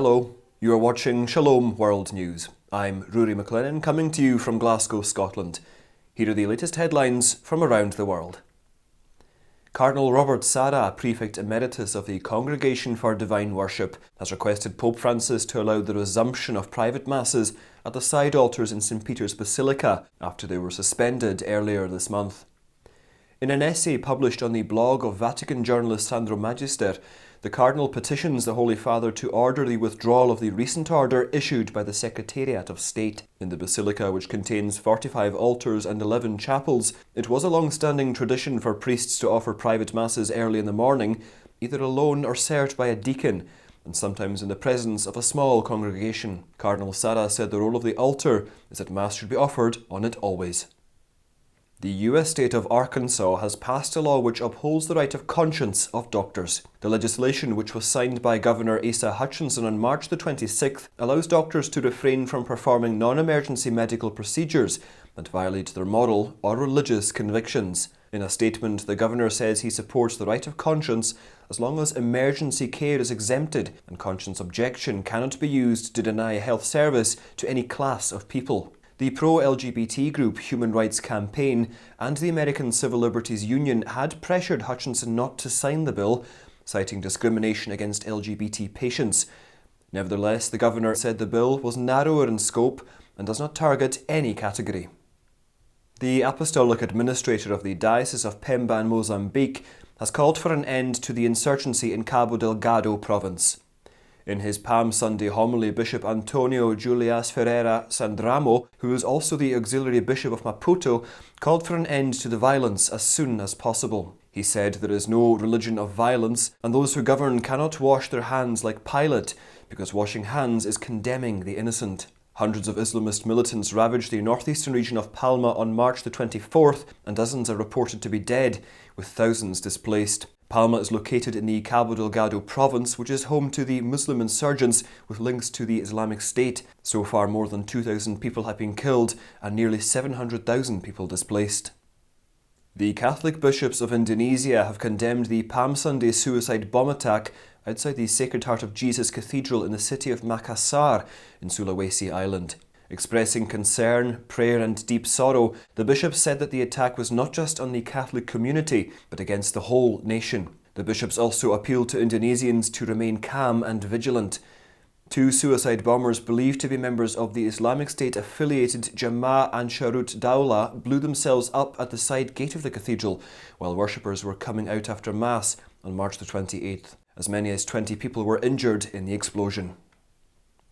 Hello, you are watching Shalom World News. I'm Rory McLennan, coming to you from Glasgow, Scotland. Here are the latest headlines from around the world. Cardinal Robert Sarah, prefect emeritus of the Congregation for Divine Worship, has requested Pope Francis to allow the resumption of private masses at the side altars in St. Peter's Basilica after they were suspended earlier this month. In an essay published on the blog of Vatican journalist Sandro Magister, the Cardinal petitions the Holy Father to order the withdrawal of the recent order issued by the Secretariat of State. In the Basilica, which contains 45 altars and 11 chapels, it was a long-standing tradition for priests to offer private masses early in the morning, either alone or served by a deacon, and sometimes in the presence of a small congregation. Cardinal Sarah said the role of the altar is that Mass should be offered on it always. The US state of Arkansas has passed a law which upholds the right of conscience of doctors. The legislation, which was signed by Governor Asa Hutchinson on March the 26th, allows doctors to refrain from performing non-emergency medical procedures that violate their moral or religious convictions. In a statement, the governor says he supports the right of conscience as long as emergency care is exempted and conscience objection cannot be used to deny health service to any class of people. The pro-LGBT group Human Rights Campaign and the American Civil Liberties Union had pressured Hutchinson not to sign the bill, citing discrimination against LGBT patients. Nevertheless, the governor said the bill was narrower in scope and does not target any category. The apostolic administrator of the diocese of Pemba in Mozambique has called for an end to the insurgency in Cabo Delgado province. In his Palm Sunday homily, Bishop António Juliasse Ferreira Sandramo, who is also the Auxiliary Bishop of Maputo, called for an end to the violence as soon as possible. He said there is no religion of violence, and those who govern cannot wash their hands like Pilate, because washing hands is condemning the innocent. Hundreds of Islamist militants ravaged the northeastern region of Palma on March the 24th, and dozens are reported to be dead, with thousands displaced. Palma is located in the Cabo Delgado province, which is home to the Muslim insurgents with links to the Islamic State. So far, more than 2,000 people have been killed and nearly 700,000 people displaced. The Catholic bishops of Indonesia have condemned the Palm Sunday suicide bomb attack outside the Sacred Heart of Jesus Cathedral in the city of Makassar in Sulawesi Island. Expressing concern, prayer and deep sorrow, the bishops said that the attack was not just on the Catholic community, but against the whole nation. The bishops also appealed to Indonesians to remain calm and vigilant. Two suicide bombers believed to be members of the Islamic State-affiliated Jamaah Ansharut Daulah blew themselves up at the side gate of the cathedral while worshippers were coming out after Mass on March the 28th. As many as 20 people were injured in the explosion.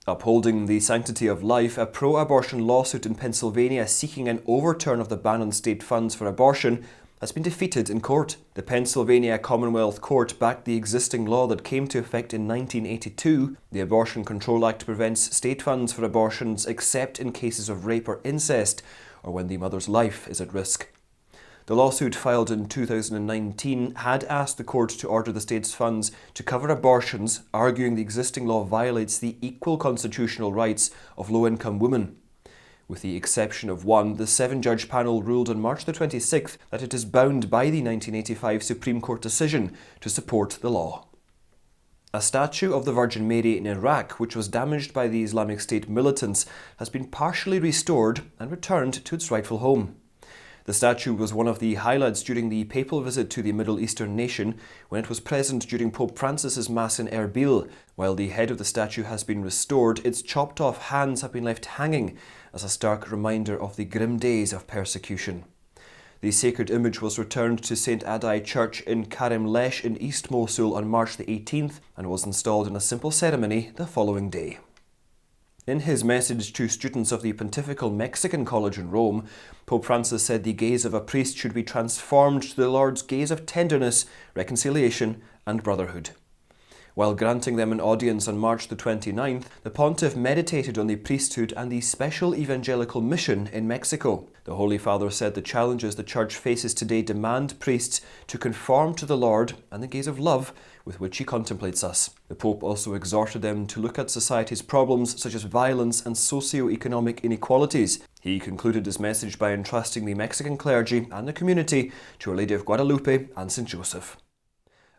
Upholding the sanctity of life, a pro-abortion lawsuit in Pennsylvania seeking an overturn of the ban on state funds for abortion has been defeated in court. The Pennsylvania Commonwealth Court backed the existing law that came to effect in 1982. The Abortion Control Act prevents state funds for abortions except in cases of rape or incest, or when the mother's life is at risk. The lawsuit, filed in 2019, had asked the court to order the state's funds to cover abortions, arguing the existing law violates the equal constitutional rights of low-income women. With the exception of one, the 7-judge panel ruled on March the 26th that it is bound by the 1985 Supreme Court decision to support the law. A statue of the Virgin Mary in Iraq, which was damaged by the Islamic State militants, has been partially restored and returned to its rightful home. The statue was one of the highlights during the papal visit to the Middle Eastern nation when it was present during Pope Francis's Mass in Erbil. While the head of the statue has been restored, its chopped-off hands have been left hanging as a stark reminder of the grim days of persecution. The sacred image was returned to St. Adai Church in Karim Lesh in East Mosul on March the 18th and was installed in a simple ceremony the following day. In his message to students of the Pontifical Mexican College in Rome, Pope Francis said the gaze of a priest should be transformed to the Lord's gaze of tenderness, reconciliation and brotherhood. While granting them an audience on March the 29th, the pontiff meditated on the priesthood and the special evangelical mission in Mexico. The Holy Father said the challenges the Church faces today demand priests to conform to the Lord and the gaze of love with which he contemplates us. The Pope also exhorted them to look at society's problems such as violence and socio-economic inequalities. He concluded his message by entrusting the Mexican clergy and the community to Our Lady of Guadalupe and St. Joseph.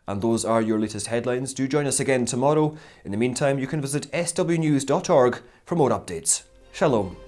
And those are your latest headlines. Do join us again tomorrow. In the meantime, you can visit swnews.org for more updates. Shalom.